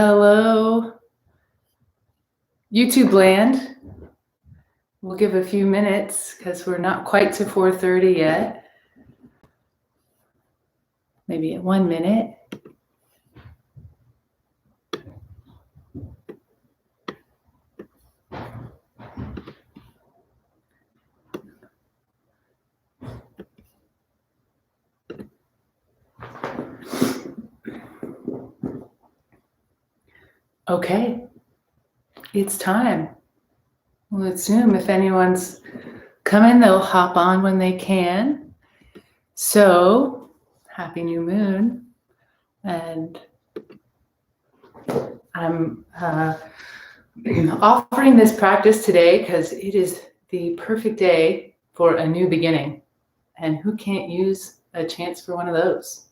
Hello, YouTube land. We'll give a few minutes because we're not quite to 4:30 yet. Maybe 1 minute. Okay, it's time. We'll assume if anyone's coming, they'll hop on when they can. So, happy new moon. And I'm offering this practice today because it is the perfect day for a new beginning. And who can't use a chance for one of those?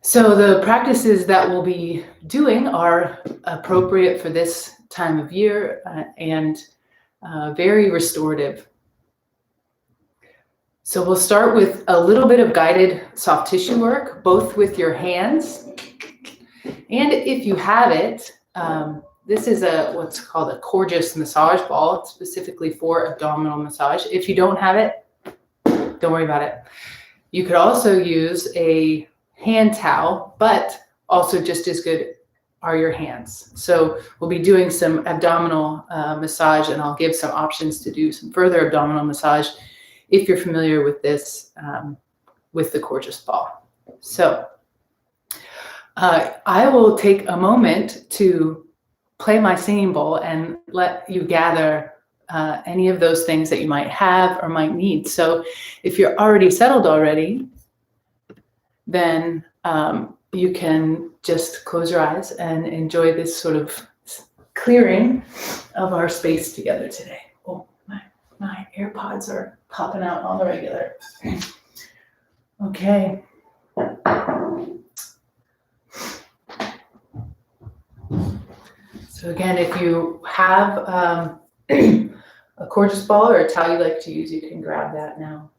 So the practices that we'll be doing are appropriate for this time of year and very restorative. So we'll start with a little bit of guided soft tissue work, both with your hands. And if you have it, this is what's called a gorgeous massage ball. It's specifically for abdominal massage. If you don't have it, don't worry about it. You could also use a hand towel, but also just as good are your hands. So we'll be doing some abdominal massage, and I'll give some options to do some further abdominal massage if you're familiar with this, with the gorgeous ball. So I will take a moment to play my singing bowl and let you gather any of those things that you might have or might need. So if you're already settled already, then you can just close your eyes and enjoy this sort of clearing of our space together today. Oh, my AirPods are popping out on the regular. Okay. So again, if you have a gorgeous ball or a towel you like to use, you can grab that now.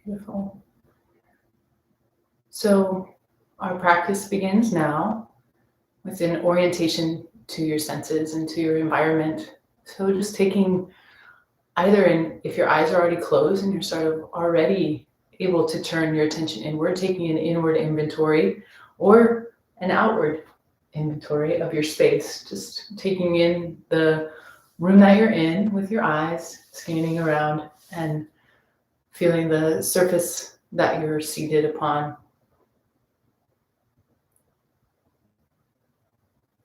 Beautiful. So our practice begins now with an orientation to your senses and to your environment. So just taking either if your eyes are already closed and you're sort of already able to turn your attention inward, taking an inward inventory or an outward inventory of your space, just taking in the room that you're in with your eyes, scanning around and feeling the surface that you're seated upon.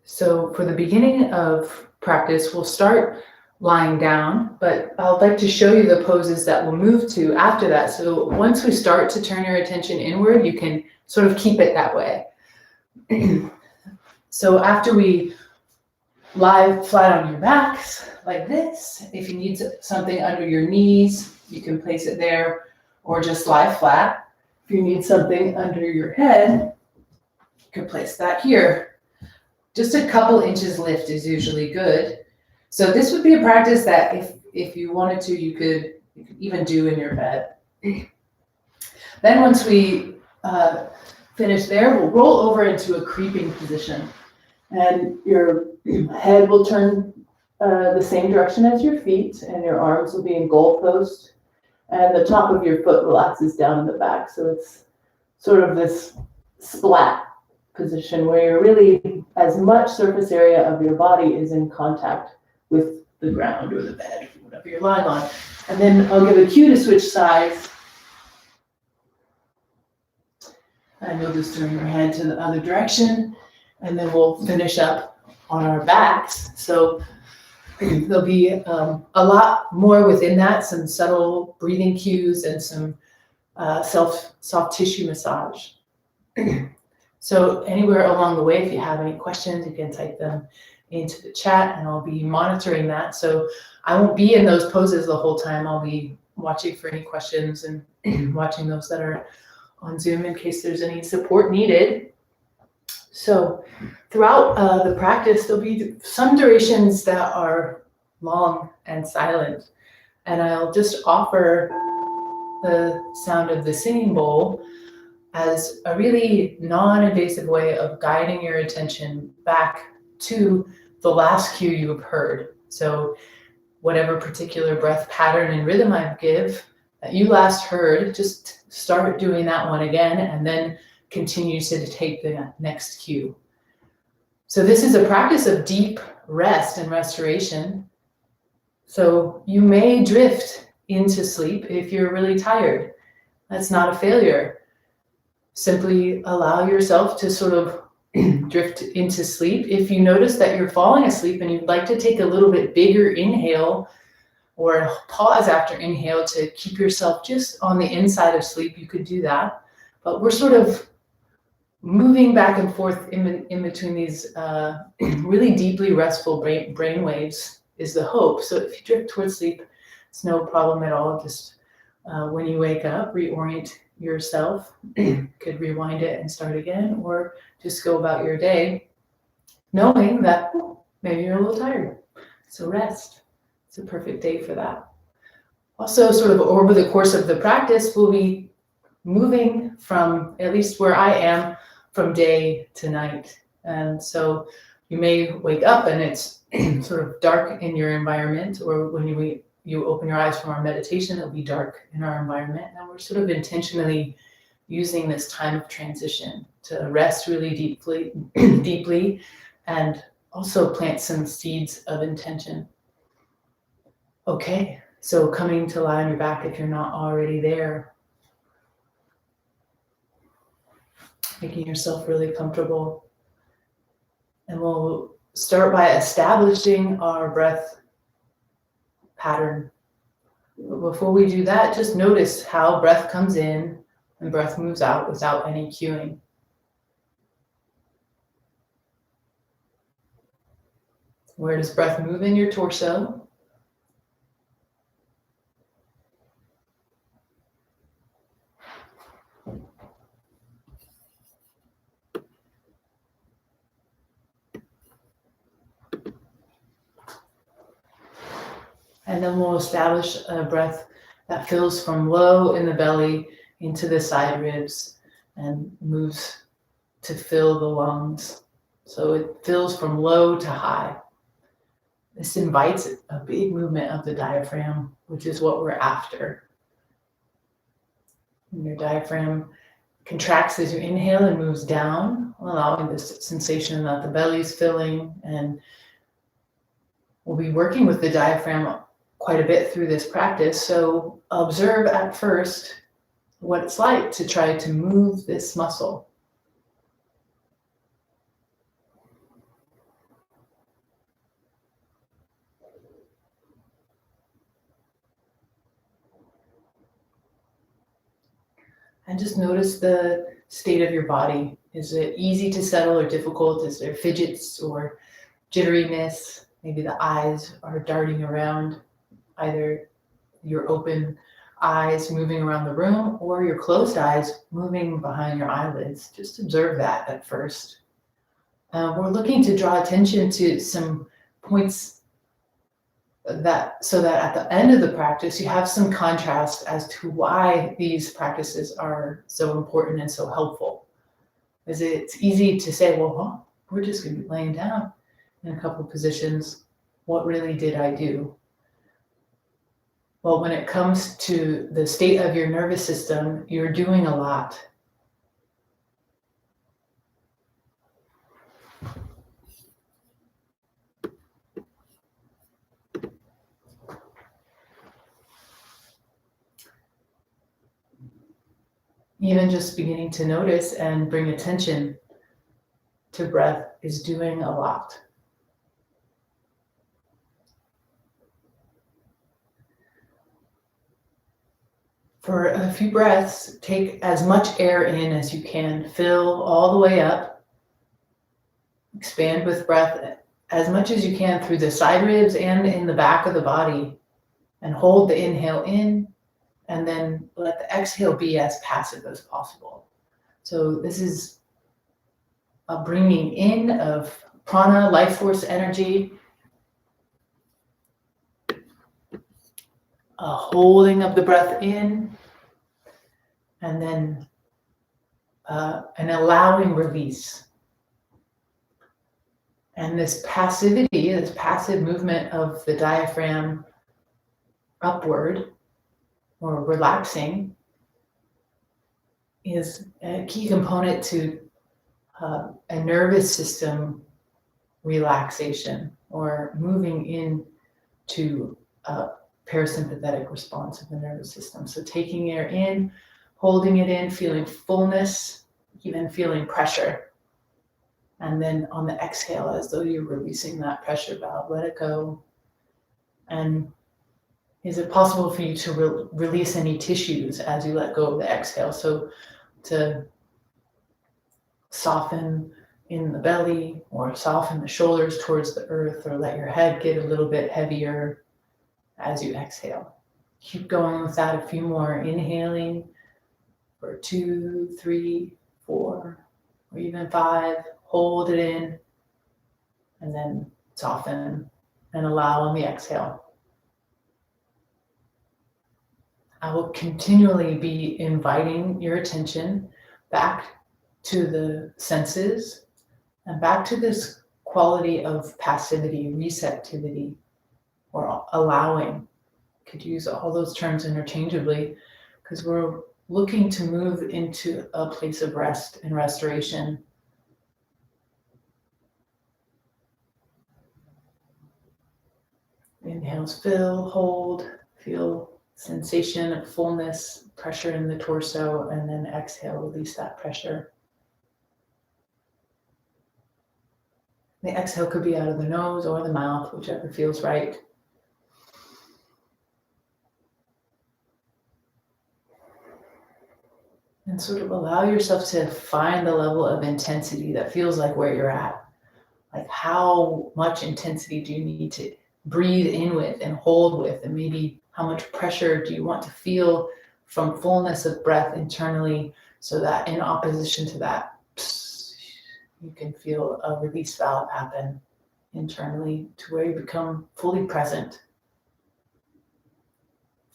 So for the beginning of practice, we'll start lying down, but I'd like to show you the poses that we'll move to after that. So once we start to turn your attention inward, you can sort of keep it that way. So after we lie flat on your backs like this, if you need something under your knees, you can place it there or just lie flat. If you need something under your head, you can place that here. Just a couple inches lift is usually good. So this would be a practice that if you wanted to, you could even do in your bed. Then once we finish there, we'll roll over into a creeping position. And your head will turn the same direction as your feet, and your arms will be in goalpost. And the top of your foot relaxes down in the back. So it's sort of this splat position where you're really, as much surface area of your body is in contact with the ground or the bed, whatever you're lying on. And then I'll give a cue to switch sides. And you'll just turn your head to the other direction, and then we'll finish up on our backs. So there'll be a lot more within that, some subtle breathing cues and some soft tissue massage. So anywhere along the way, if you have any questions, you can type them into the chat and I'll be monitoring that. So I won't be in those poses the whole time. I'll be watching for any questions and watching those that are on Zoom in case there's any support needed. So throughout the practice, there'll be some durations that are long and silent. And I'll just offer the sound of the singing bowl as a really non-invasive way of guiding your attention back to the last cue you've heard. So whatever particular breath pattern and rhythm I give that you last heard, just start doing that one again and then continue to take the next cue. So this is a practice of deep rest and restoration. So you may drift into sleep if you're really tired. That's not a failure. Simply allow yourself to sort of drift into sleep. If you notice that you're falling asleep and you'd like to take a little bit bigger inhale or pause after inhale to keep yourself just on the inside of sleep, you could do that. But we're sort of moving back and forth in between these really deeply restful brain waves is the hope. So if you drift towards sleep, it's no problem at all. Just when you wake up, reorient yourself. Could rewind it and start again, or just go about your day knowing that maybe you're a little tired. So rest. It's a perfect day for that. Also, sort of over the course of the practice, we'll be moving from, at least where I am, from day to night. And so you may wake up and it's sort of dark in your environment, or when you open your eyes from our meditation, it'll be dark in our environment. And we're sort of intentionally using this time of transition to rest really deeply, and also plant some seeds of intention. Okay, so coming to lie on your back if you're not already there. Making yourself really comfortable. And we'll start by establishing our breath pattern. But before we do that, just notice how breath comes in and breath moves out without any cueing. Where does breath move in your torso? And then we'll establish a breath that fills from low in the belly into the side ribs and moves to fill the lungs. So it fills from low to high. This invites a big movement of the diaphragm, which is what we're after. And your diaphragm contracts as you inhale and moves down, allowing this sensation that the belly is filling. And we'll be working with the diaphragm quite a bit through this practice. So observe at first what it's like to try to move this muscle. And just notice the state of your body. Is it easy to settle or difficult? Is there fidgets or jitteriness? Maybe the eyes are darting around, either your open eyes moving around the room or your closed eyes moving behind your eyelids. Just observe that at first. We're looking to draw attention to some points so that at the end of the practice, you have some contrast as to why these practices are so important and so helpful. Because it's easy to say, well, we're just going to be laying down in a couple of positions. What really did I do? Well, when it comes to the state of your nervous system, you're doing a lot. even just beginning to notice and bring attention to breath is doing a lot. For a few breaths, take as much air in as you can. Fill all the way up. Expand with breath as much as you can through the side ribs and in the back of the body. And hold the inhale in, and then let the exhale be as passive as possible. So this is a bringing in of prana, life force energy, a holding of the breath in, and then an allowing release. And this passivity, this passive movement of the diaphragm upward or relaxing, is a key component to a nervous system relaxation, or moving in to a parasympathetic response of the nervous system. So taking air in, holding it in, feeling fullness, even feeling pressure. And then on the exhale, as though you're releasing that pressure valve, let it go. And is it possible for you to release any tissues as you let go of the exhale? So to soften in the belly, or soften the shoulders towards the earth, or let your head get a little bit heavier as you exhale. Keep going with that, a few more. Inhaling for 2, 3, 4, or even 5. Hold it in, and then soften and allow on the exhale. I will continually be inviting your attention back to the senses and back to this quality of passivity, receptivity, or allowing. Could use all those terms interchangeably, because we're looking to move into a place of rest and restoration. Inhales, fill, hold, feel sensation of fullness, pressure in the torso, and then exhale, release that pressure. The exhale could be out of the nose or the mouth, whichever feels right. And sort of allow yourself to find the level of intensity that feels like where you're at. Like, how much intensity do you need to breathe in with and hold with? And maybe how much pressure do you want to feel from fullness of breath internally, so that in opposition to that, you can feel a release valve happen internally to where you become fully present.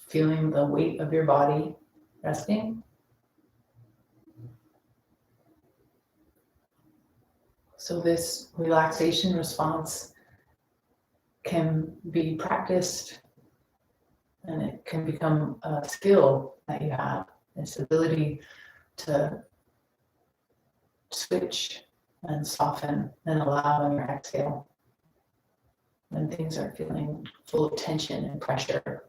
Feeling the weight of your body resting. So this relaxation response can be practiced, and it can become a skill that you have, this ability to switch and soften and allow on your exhale when things are feeling full of tension and pressure.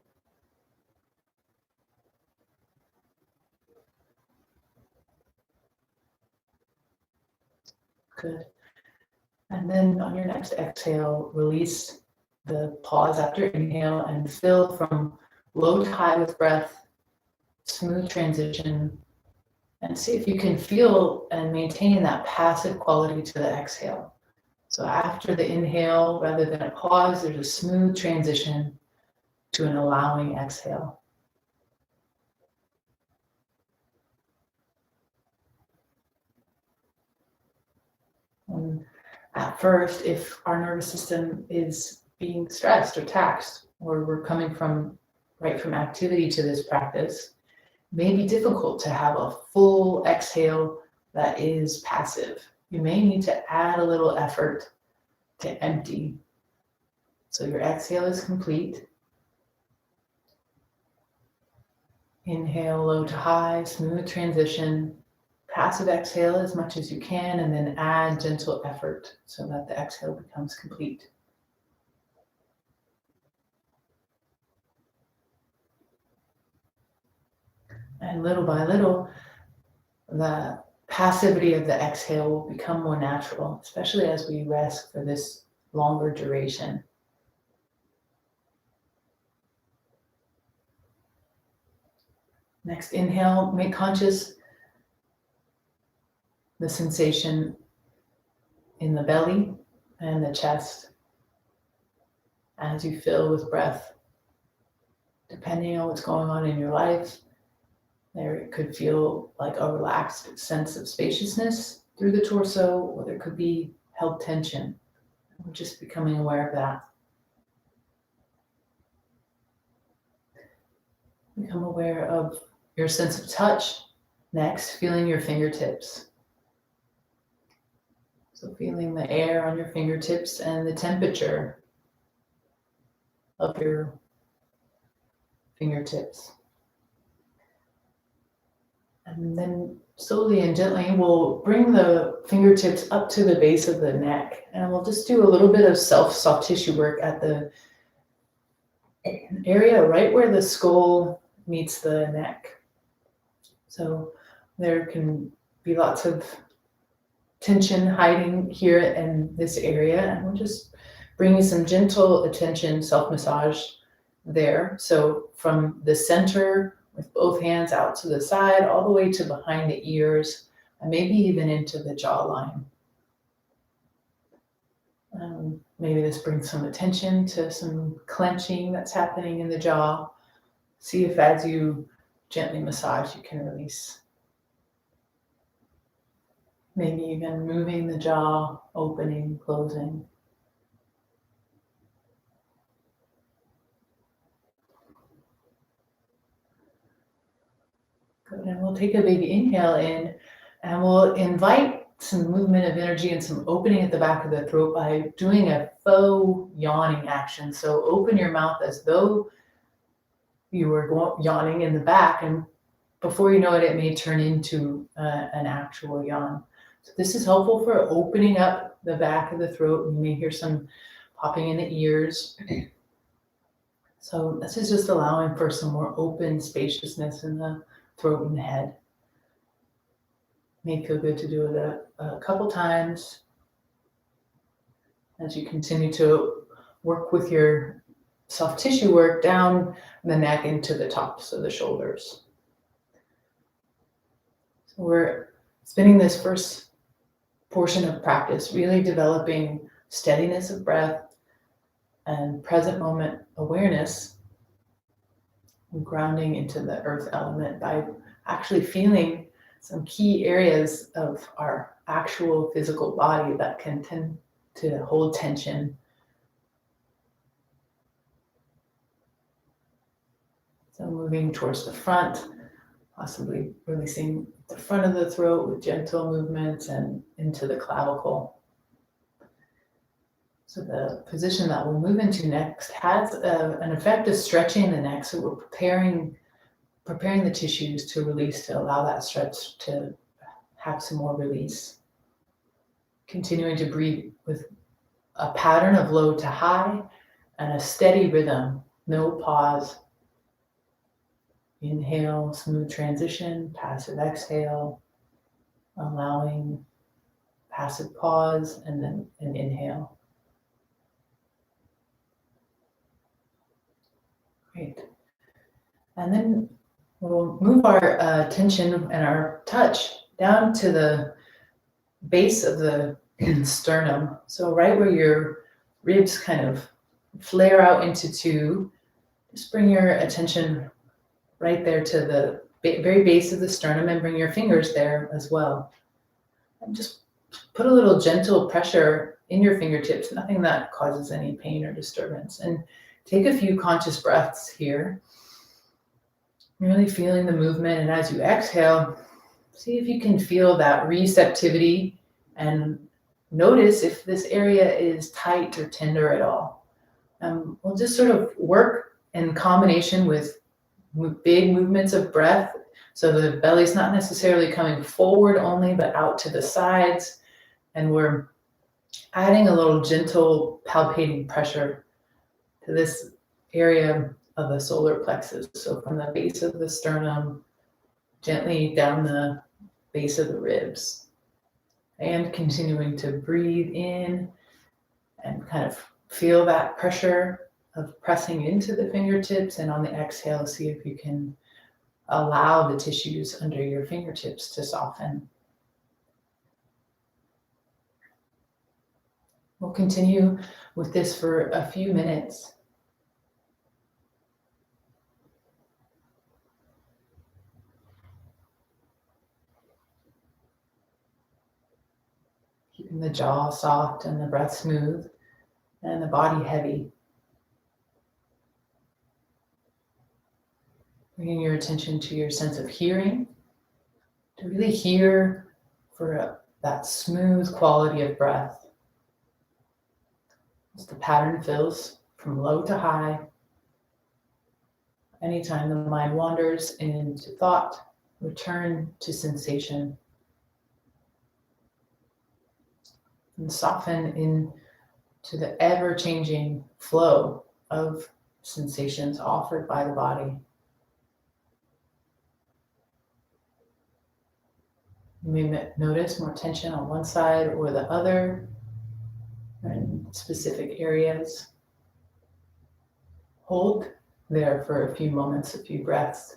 Good. And then on your next exhale, release the pause after inhale and fill from low to high with breath, smooth transition, and see if you can feel and maintain that passive quality to the exhale. So after the inhale, rather than a pause, there's a smooth transition to an allowing exhale. And at first, if our nervous system is being stressed or taxed, or we're coming from activity to this practice, it may be difficult to have a full exhale that is passive. You may need to add a little effort to empty. So your exhale is complete. Inhale, low to high, smooth transition. Passive exhale as much as you can, and then add gentle effort so that the exhale becomes complete. And little by little, the passivity of the exhale will become more natural, especially as we rest for this longer duration. Next inhale, make conscious the sensation in the belly and the chest as you fill with breath. Depending on what's going on in your life, there could feel like a relaxed sense of spaciousness through the torso, or there could be held tension. We're just becoming aware of that. Become aware of your sense of touch. Next, feeling your fingertips. So feeling the air on your fingertips and the temperature of your fingertips. And then slowly and gently, we'll bring the fingertips up to the base of the neck. And we'll just do a little bit of soft tissue work at the area right where the skull meets the neck. So there can be lots of tension hiding here in this area, and we'll just bring you some gentle attention, self-massage there. So from the center with both hands out to the side, all the way to behind the ears, and maybe even into the jawline. Maybe this brings some attention to some clenching that's happening in the jaw. See if as you gently massage, you can release. Maybe even moving the jaw, opening, closing. Good, and we'll take a big inhale in, and we'll invite some movement of energy and some opening at the back of the throat by doing a faux yawning action. So open your mouth as though you were yawning in the back, and before you know it, it may turn into an actual yawn. So this is helpful for opening up the back of the throat. You may hear some popping in the ears. So this is just allowing for some more open spaciousness in the throat and the head. May feel good to do it a couple times as you continue to work with your soft tissue work down the neck into the tops of the shoulders. So we're spending this first portion of practice really developing steadiness of breath and present moment awareness, and grounding into the earth element by actually feeling some key areas of our actual physical body that can tend to hold tension. So moving towards the front, possibly releasing the front of the throat with gentle movements and into the clavicle. So the position that we'll move into next has an effect of stretching the neck. So we're preparing the tissues to release, to allow that stretch to have some more release. Continuing to breathe with a pattern of low to high and a steady rhythm, no pause. Inhale, smooth transition, passive exhale, allowing passive pause, and then an inhale. Great. And then we'll move our attention and our touch down to the base of the sternum. So right where your ribs kind of flare out into two, just bring your attention right there to the very base of the sternum and bring your fingers there as well. And just put a little gentle pressure in your fingertips, nothing that causes any pain or disturbance. And take a few conscious breaths here. Really feeling the movement, and as you exhale, see if you can feel that receptivity and notice if this area is tight or tender at all. We'll just sort of work in combination with big movements of breath. So the belly's not necessarily coming forward only, but out to the sides. And we're adding a little gentle palpating pressure to this area of the solar plexus. So from the base of the sternum, gently down the base of the ribs. And continuing to breathe in and kind of feel that pressure of pressing into the fingertips, and on the exhale, see if you can allow the tissues under your fingertips to soften. We'll continue with this for a few minutes. Keeping the jaw soft and the breath smooth and the body heavy. Bringing your attention to your sense of hearing, to really hear for that smooth quality of breath. As the pattern fills from low to high. Anytime the mind wanders into thought, return to sensation. And soften into the ever-changing flow of sensations offered by the body. You may notice more tension on one side or the other in specific areas. Hold there for a few moments, a few breaths.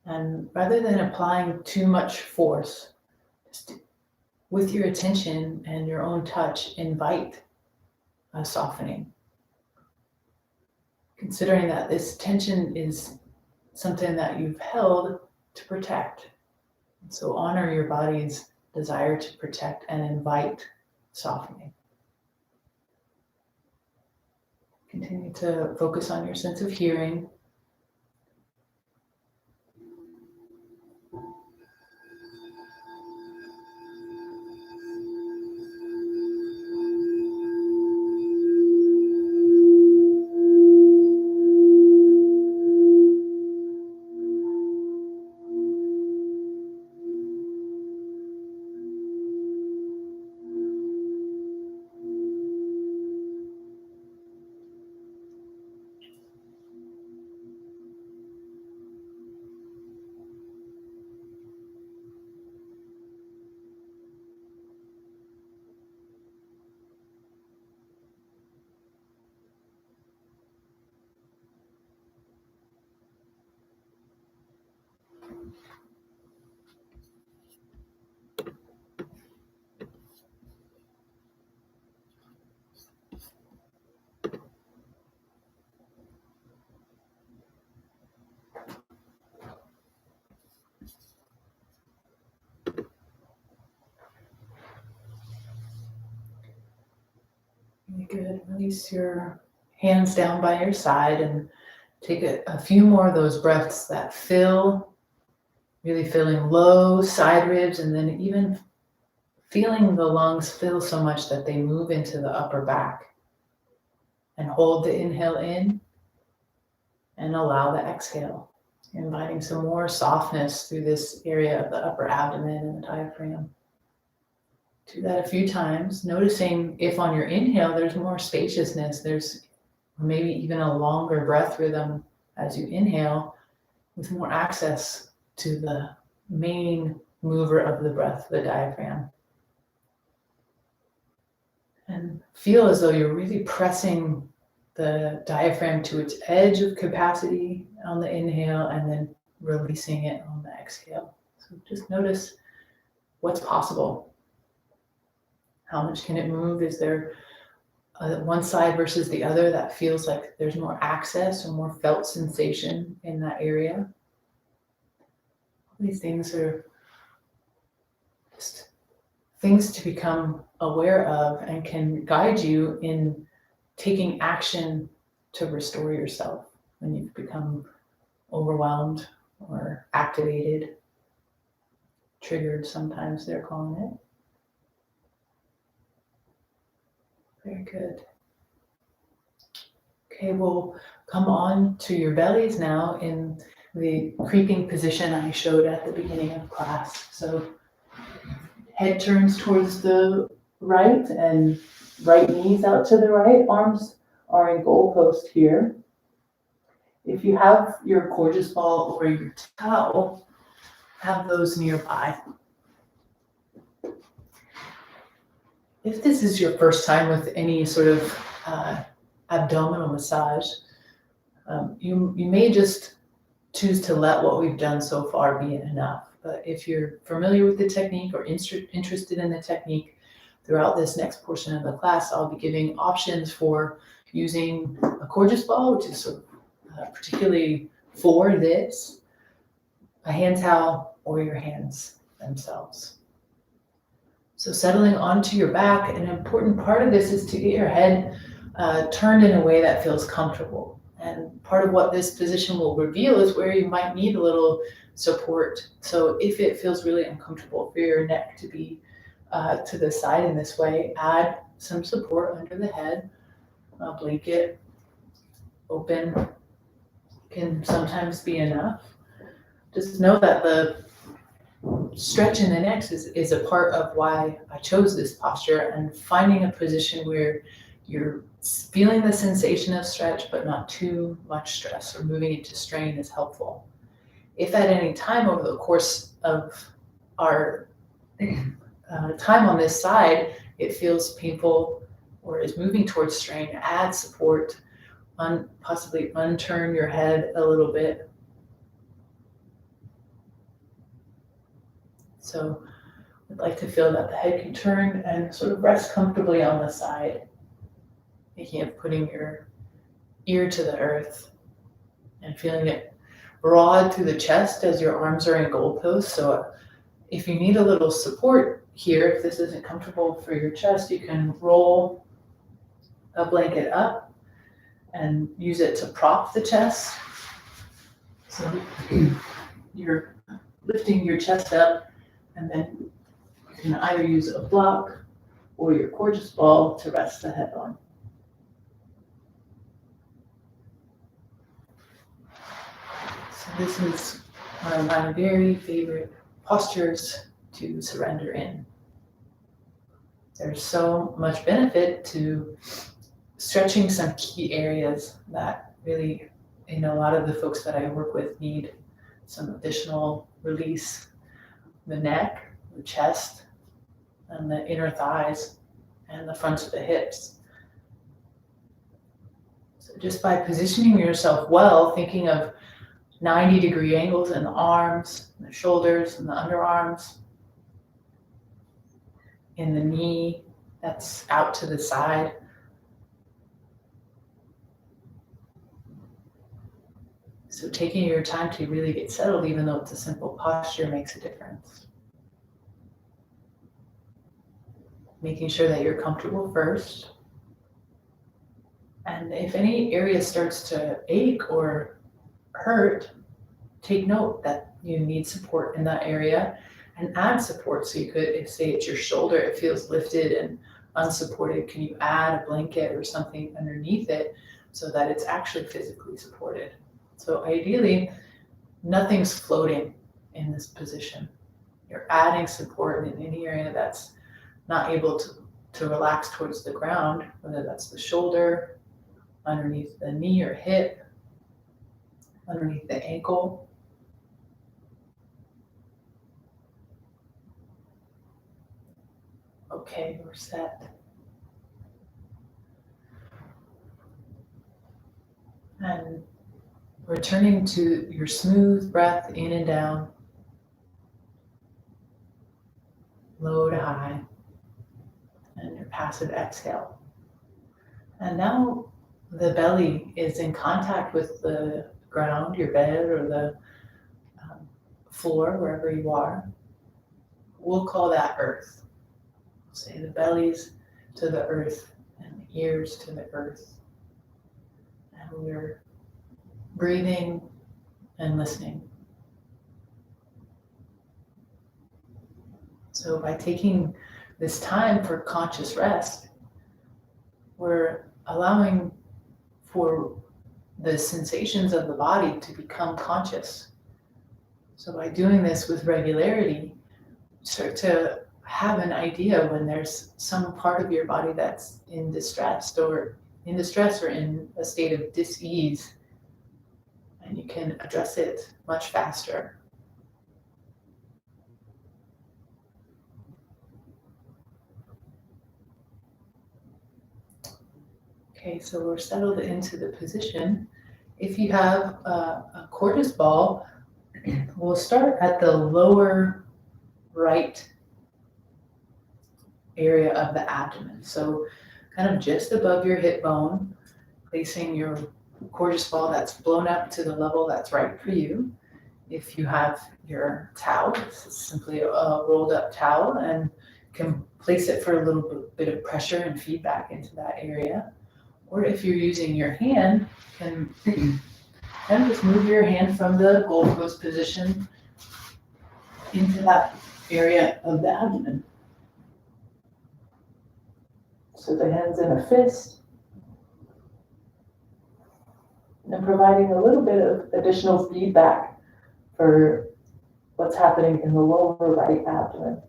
And rather than applying too much force, just with your attention and your own touch, invite a softening. Considering that this tension is something that you've held to protect. So honor your body's desire to protect and invite softening. Continue to focus on your sense of hearing. Really good. Release your hands down by your side and take a few more of those breaths that fill, really filling low side ribs, and then even feeling the lungs fill so much that they move into the upper back. And hold the inhale in and allow the exhale, inviting some more softness through this area of the upper abdomen and the diaphragm. Do that a few times, noticing if on your inhale there's more spaciousness, there's maybe even a longer breath rhythm as you inhale with more access to the main mover of the breath, the diaphragm. And feel as though you're really pressing the diaphragm to its edge of capacity on the inhale and then releasing it on the exhale. So just notice what's possible. How much can it move? Is there one side versus the other that feels like there's more access or more felt sensation in that area? These things are just things to become aware of and can guide you in taking action to restore yourself when you've become overwhelmed or activated, triggered, sometimes they're calling it. Very good. Okay, we'll come on to your bellies now in the creeping position I showed at the beginning of class. So head turns towards the right and right knees out to the right. Arms are in goalpost here. If you have your gorgeous ball or your towel, have those nearby. If this is your first time with any sort of abdominal massage, you may just choose to let what we've done so far be enough. But if you're familiar with the technique or interested in the technique, throughout this next portion of the class, I'll be giving options for using a gorgeous ball, which is sort of particularly for this, a hand towel, or your hands themselves. So settling onto your back, an important part of this is to get your head turned in a way that feels comfortable. And part of what this position will reveal is where you might need a little support. So if it feels really uncomfortable for your neck to be to the side in this way, add some support under the head. A blanket open can sometimes be enough. Just know that the stretch in the neck is a part of why I chose this posture, and finding a position where you're feeling the sensation of stretch but not too much stress or moving into strain is helpful. If at any time over the course of our time on this side it feels painful or is moving towards strain, add support, possibly unturn your head a little bit. So I'd like to feel that the head can turn and sort of rest comfortably on the side, thinking of putting your ear to the earth and feeling it broad through the chest as your arms are in goalposts. So if you need a little support here, if this isn't comfortable for your chest, you can roll a blanket up and use it to prop the chest. So you're lifting your chest up, and then you can either use a block or your gorgeous ball to rest the head on. So this is one of my very favorite postures to surrender in. There's so much benefit to stretching some key areas that really, a lot of the folks that I work with need some additional release. The neck, the chest, and the inner thighs, and the fronts of the hips. So just by positioning yourself well, thinking of 90-degree angles in the arms, and the shoulders, and the underarms, in the knee that's out to the side. So taking your time to really get settled, even though it's a simple posture, makes a difference. Making sure that you're comfortable first. And if any area starts to ache or hurt, take note that you need support in that area and add support. So you could, if say it's your shoulder, it feels lifted and unsupported, can you add a blanket or something underneath it so that it's actually physically supported? So ideally, nothing's floating in this position. You're adding support in any area that's not able to relax towards the ground, whether that's the shoulder, underneath the knee or hip, underneath the ankle. Okay, we're set. And returning to your smooth breath in and down, low to high, and your passive exhale. And now the belly is in contact with the ground, your bed, or the floor, wherever you are. We'll call that earth. Say the belly's to the earth and the ears to the earth. And we're breathing and listening. So by taking this time for conscious rest, we're allowing for the sensations of the body to become conscious. So by doing this with regularity, you start to have an idea when there's some part of your body that's in distress or in a state of dis-ease, and you can address it much faster. Okay, so we're settled into the position. If you have a cordless ball, we'll start at the lower right area of the abdomen. So kind of just above your hip bone, placing your cordless ball that's blown up to the level that's right for you. If you have your towel, this is simply a rolled up towel, and can place it for a little bit of pressure and feedback into that area. Or if you're using your hand, can kind of just move your hand from the Gold Coast position into that area of the abdomen. So the hand's in a fist, and providing a little bit of additional feedback for what's happening in the lower right abdomen.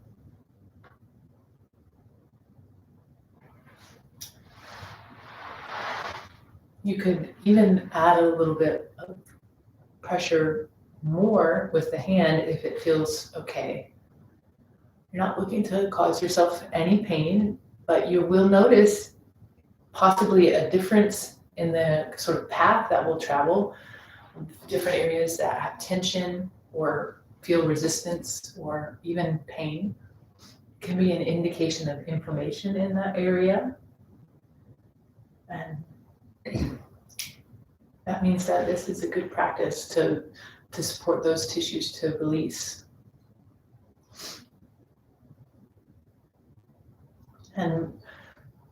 You could even add a little bit of pressure more with the hand if it feels okay. You're not looking to cause yourself any pain, but you will notice possibly a difference in the sort of path that will travel. Different areas that have tension or feel resistance or even pain can be an indication of inflammation in that area. And that means that this is a good practice to support those tissues to release. And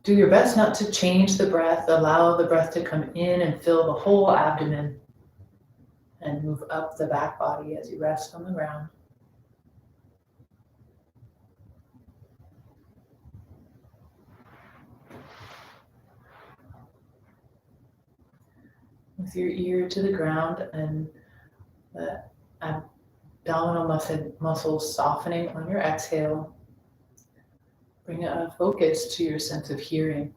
do your best not to change the breath. Allow the breath to come in and fill the whole abdomen and move up the back body as you rest on the ground. With your ear to the ground and the abdominal muscles softening on your exhale, bring a focus to your sense of hearing.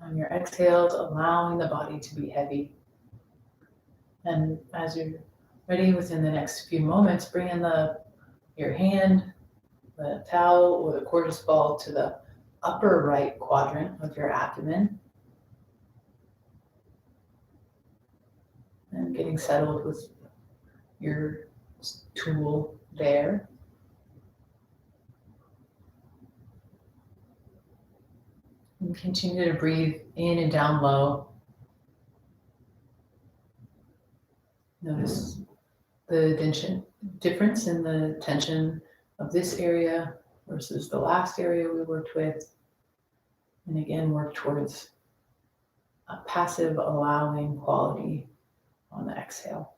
On your exhales, allowing the body to be heavy. And as you're ready, within the next few moments, bring in your hand, the towel, or the cordless ball to the upper right quadrant of your abdomen. And getting settled with your tool there. And continue to breathe in and down low. Notice the difference in the tension of this area versus the last area we worked with. And again, work towards a passive allowing quality on the exhale.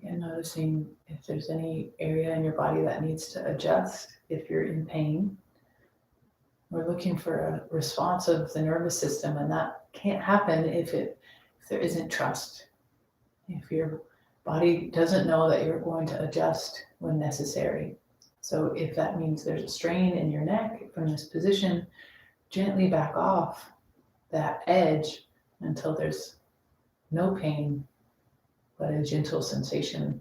Again, noticing if there's any area in your body that needs to adjust, if you're in pain. We're looking for a response of the nervous system, and that can't happen if there isn't trust. If your body doesn't know that you're going to adjust when necessary. So if that means there's a strain in your neck from this position, gently back off that edge until there's no pain, but a gentle sensation.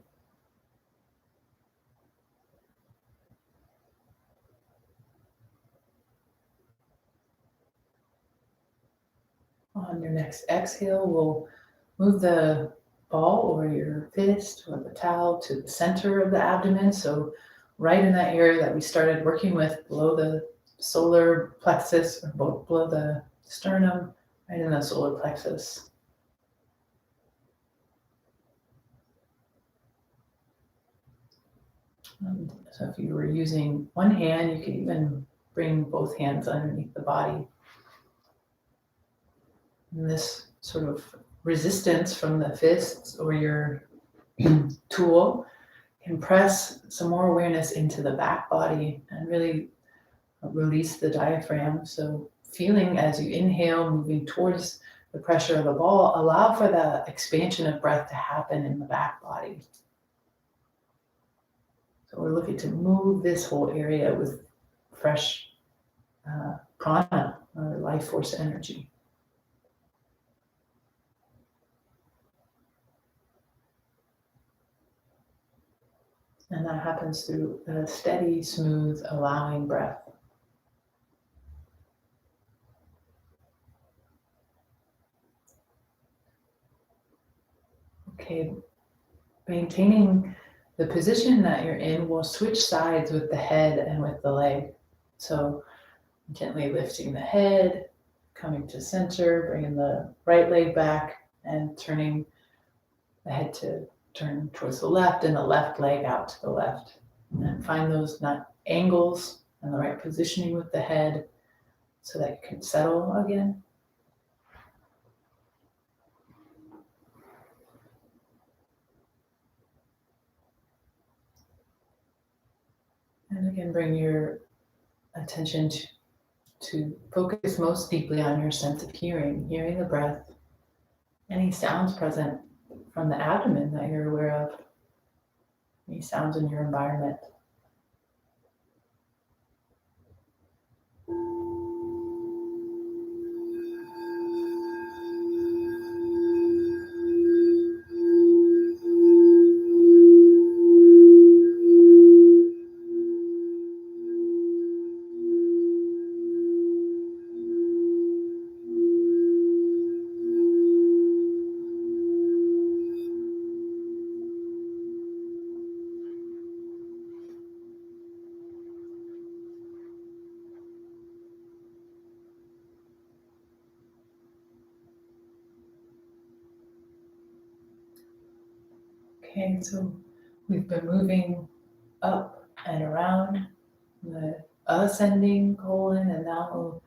On your next exhale, we'll Move the ball or your fist or the towel to the center of the abdomen. So right in that area that we started working with, below the solar plexus, or below the sternum, right in the solar plexus. So if you were using one hand, you could even bring both hands underneath the body. And this sort of resistance from the fists or your tool can press some more awareness into the back body and really release the diaphragm. So feeling as you inhale, moving towards the pressure of the ball, allow for the expansion of breath to happen in the back body. So we're looking to move this whole area with fresh prana, or life force energy. And that happens through a steady, smooth, allowing breath. Okay, maintaining the position that you're in, we'll switch sides with the head and with the leg. So gently lifting the head, coming to center, bringing the right leg back, and turning the head to turn towards the left and the left leg out to the left. And find those angles and the right positioning with the head so that you can settle again. And again, bring your attention to focus most deeply on your sense of hearing the breath, any sounds present from the abdomen that you're aware of, any sounds in your environment. Okay, so we've been moving up and around the ascending colon, and now we'll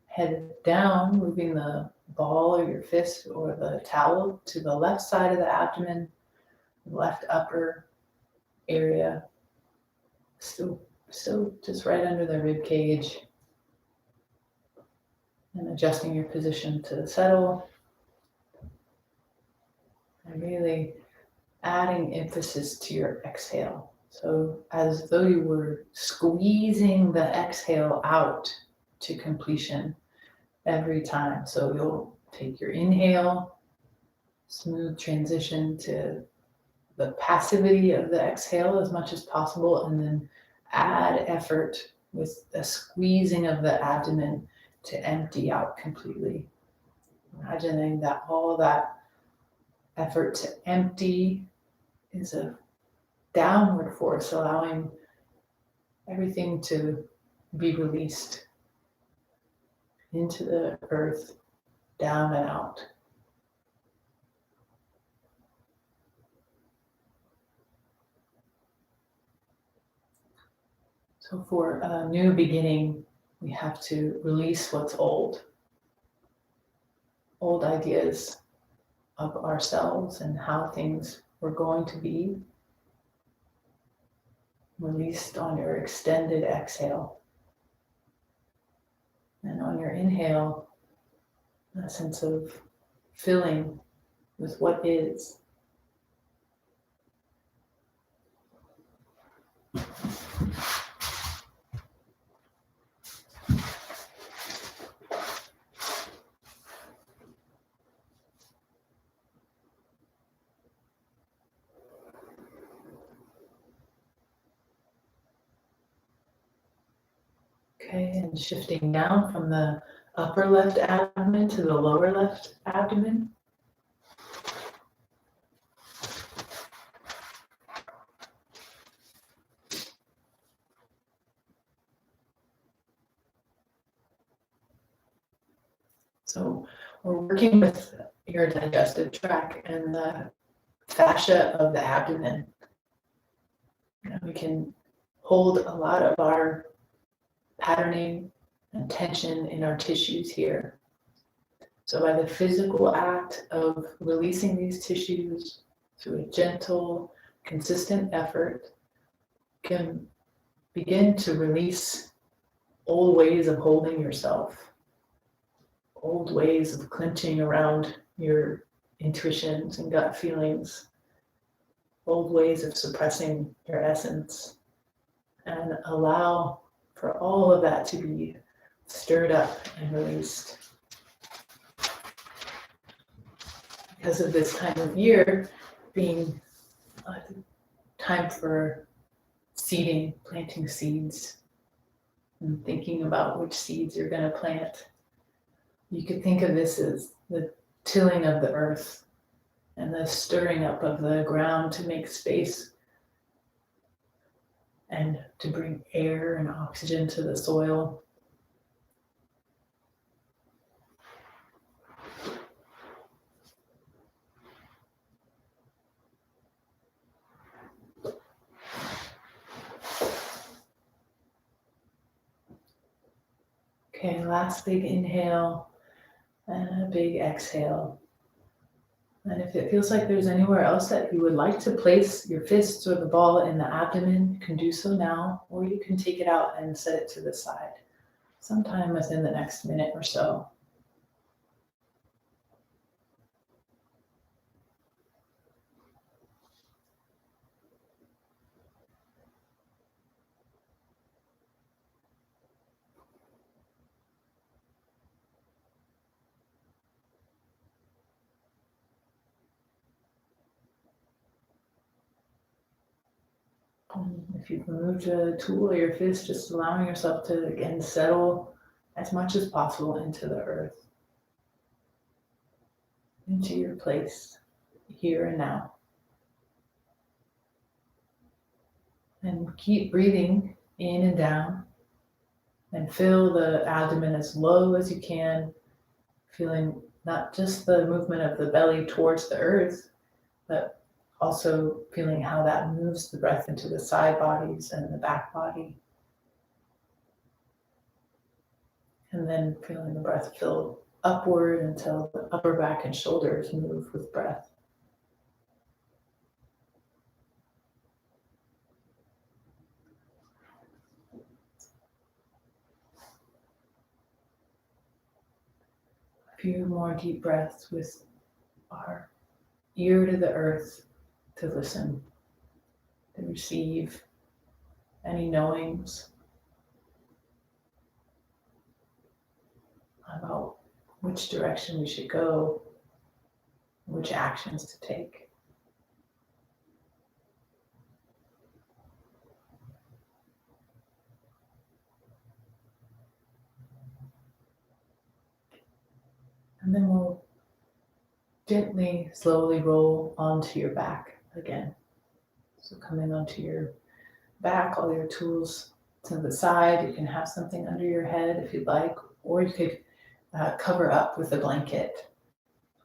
head down, moving the ball or your fist or the towel to the left side of the abdomen, left upper area, still just right under the rib cage, and adjusting your position to settle, and really adding emphasis to your exhale. So as though you were squeezing the exhale out to completion every time. So you'll take your inhale, smooth transition to the passivity of the exhale as much as possible, and then add effort with a squeezing of the abdomen to empty out completely. Imagining that all that effort to empty is a downward force, allowing everything to be released into the earth, down and out. So for a new beginning, we have to release what's old ideas of ourselves and how things were going to be, released on your extended exhale. And on your inhale, a sense of filling with what is. Okay, and shifting down from the upper left abdomen to the lower left abdomen. So we're working with your digestive tract and the fascia of the abdomen. We can hold a lot of our patterning and tension in our tissues here. So by the physical act of releasing these tissues through a gentle, consistent effort, can begin to release old ways of holding yourself, old ways of clenching around your intuitions and gut feelings, old ways of suppressing your essence, and allow for all of that to be stirred up and released. Because of this time of year being a time for seeding, planting seeds, and thinking about which seeds you're going to plant. You could think of this as the tilling of the earth and the stirring up of the ground to make space and to bring air and oxygen to the soil. Okay, last big inhale and a big exhale. And if it feels like there's anywhere else that you would like to place your fists or the ball in the abdomen, you can do so now, or you can take it out and set it to the side sometime within the next minute or so. If you've removed a tool or your fist, just allowing yourself to again settle as much as possible into the earth, into your place here and now. And keep breathing in and down, and fill the abdomen as low as you can, feeling not just the movement of the belly towards the earth, but also feeling how that moves the breath into the side bodies and the back body. And then feeling the breath fill upward until the upper back and shoulders move with breath. A few more deep breaths with our ear to the earth to listen, to receive any knowings about which direction we should go, which actions to take. And then we'll gently, slowly roll onto your back again. So coming onto your back, all your tools to the side. You can have something under your head if you'd like, or you could cover up with a blanket.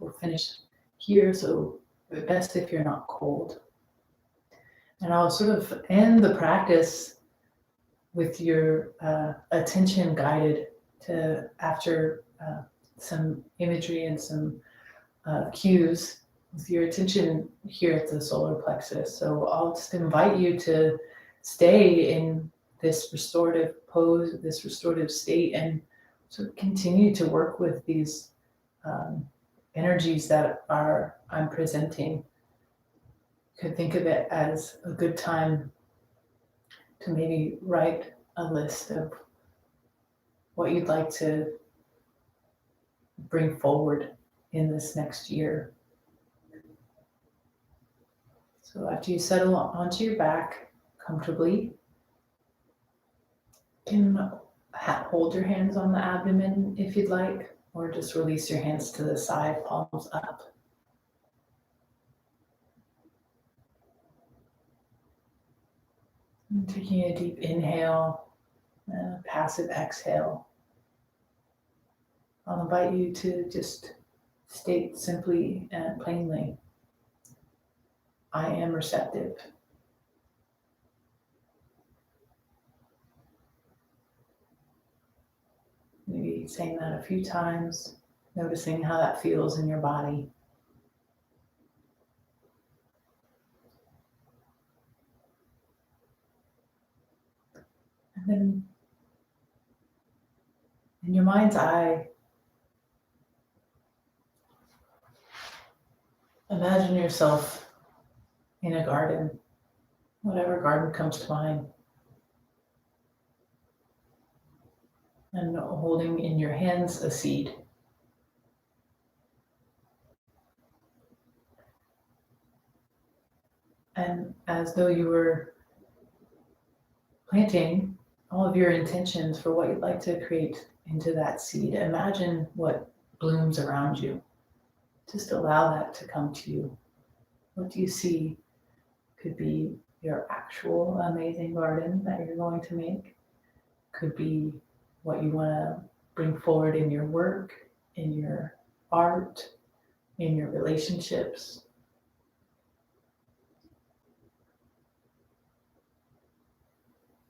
We'll finish here, so best if you're not cold. And I'll sort of end the practice with your attention guided to, after some imagery and some cues, with your attention here at the solar plexus. So I'll just invite you to stay in this restorative pose, this restorative state, and sort of continue to work with these energies that I'm presenting. You could think of it as a good time to maybe write a list of what you'd like to bring forward in this next year. So after you settle onto your back comfortably, you can hold your hands on the abdomen if you'd like, or just release your hands to the side, palms up. And taking a deep inhale and a passive exhale, I'll invite you to just state simply and plainly, I am receptive. Maybe saying that a few times, noticing how that feels in your body. And then in your mind's eye, imagine yourself in a garden, whatever garden comes to mind, and holding in your hands a seed. And as though you were planting all of your intentions for what you'd like to create into that seed, imagine what blooms around you. Just allow that to come to you. What do you see? Could be your actual amazing garden that you're going to make. Could be what you want to bring forward in your work, in your art, in your relationships.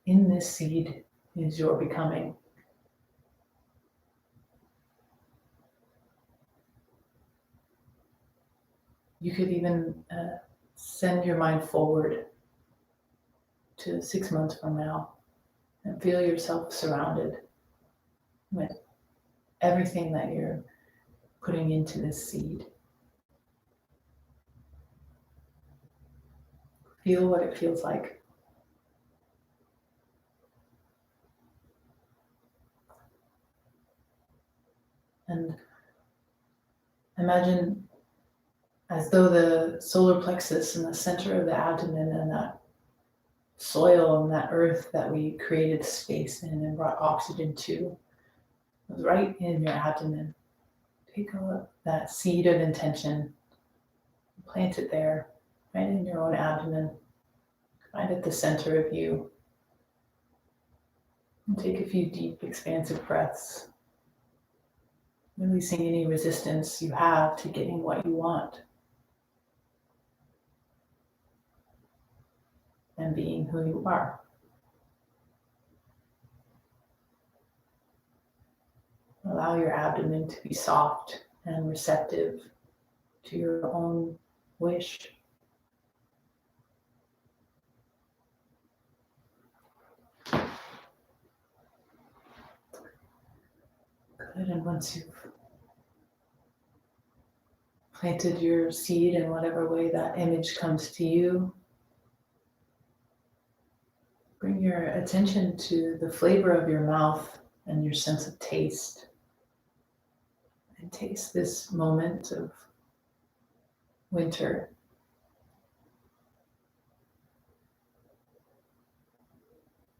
In this seed is your becoming. You could even send your mind forward to 6 months from now and feel yourself surrounded with everything that you're putting into this seed. Feel what it feels like. And imagine as though the solar plexus in the center of the abdomen and that soil and that earth that we created space in and brought oxygen to was right in your abdomen. Take that seed of intention, plant it there, right in your own abdomen, right at the center of you. And take a few deep, expansive breaths, releasing any resistance you have to getting what you want and being who you are. Allow your abdomen to be soft and receptive to your own wish. Good, and once you've planted your seed in whatever way that image comes to you, bring your attention to the flavor of your mouth and your sense of taste. And taste this moment of winter.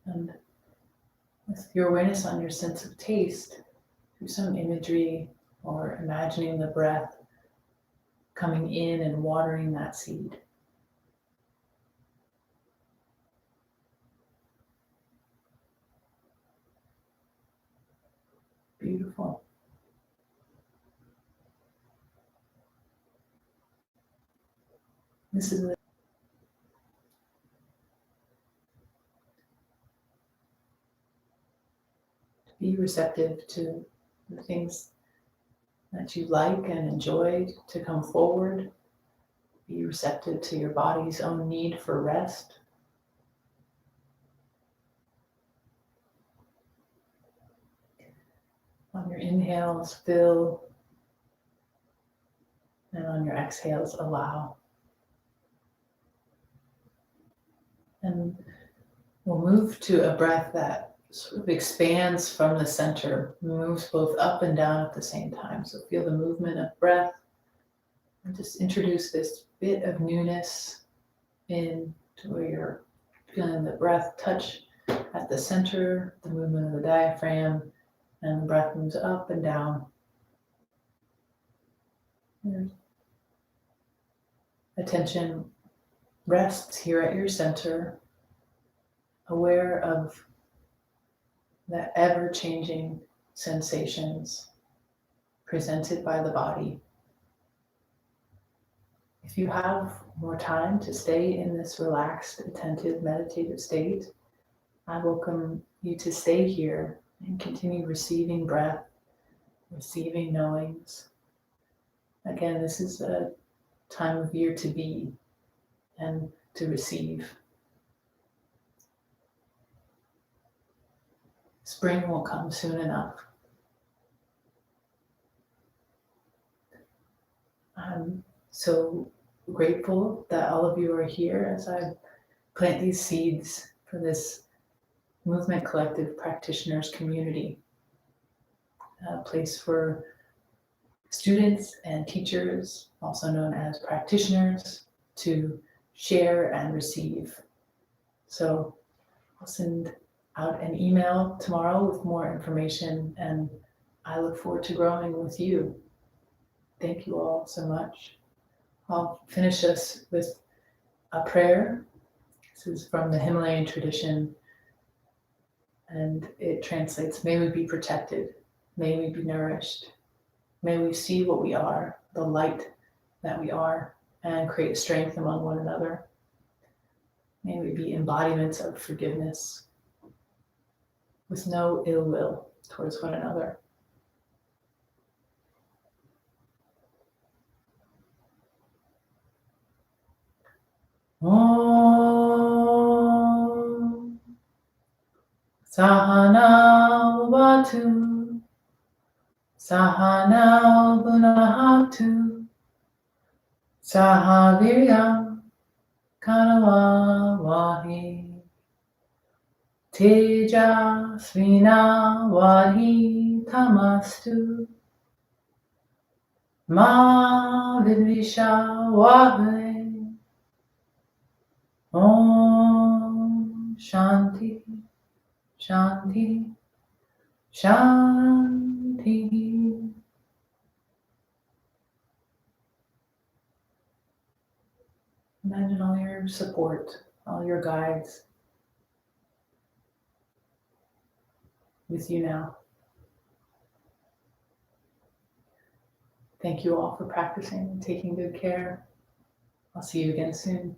And with your awareness on your sense of taste, through some imagery or imagining the breath coming in and watering that seed. Beautiful. This is be receptive to the things that you like and enjoy to come forward. Be receptive to your body's own need for rest. On your inhales, fill, and on your exhales, allow. And we'll move to a breath that sort of expands from the center, moves both up and down at the same time. So feel the movement of breath, and just introduce this bit of newness in to where you're feeling the breath touch at the center, the movement of the diaphragm, and the breath moves up and down. Your attention rests here at your center, aware of the ever-changing sensations presented by the body. If you have more time to stay in this relaxed, attentive, meditative state, I welcome you to stay here and continue receiving breath, receiving knowings. Again, this is a time of year to be and to receive. Spring will come soon enough. I'm so grateful that all of you are here as I plant these seeds for this Movement Collective practitioners community, a place for students and teachers, also known as practitioners, to share and receive. So I'll send out an email tomorrow with more information, and I look forward to growing with you. Thank you all so much. I'll finish us with a prayer. This is from the Himalayan tradition, and it translates, may we be protected, may we be nourished, may we see what we are, the light that we are, and create strength among one another. May we be embodiments of forgiveness with no ill will towards one another. Om Sahana Vatu Sahana Bunahatu Sahaviryam Kanavavahi Tejasvina Vadhi Tamastu Ma Vidvisha Vahe. Om Shanti Shanti Shanti. Imagine all your support, all your guides with you now. Thank you all for practicing and taking good care. I'll see you again soon.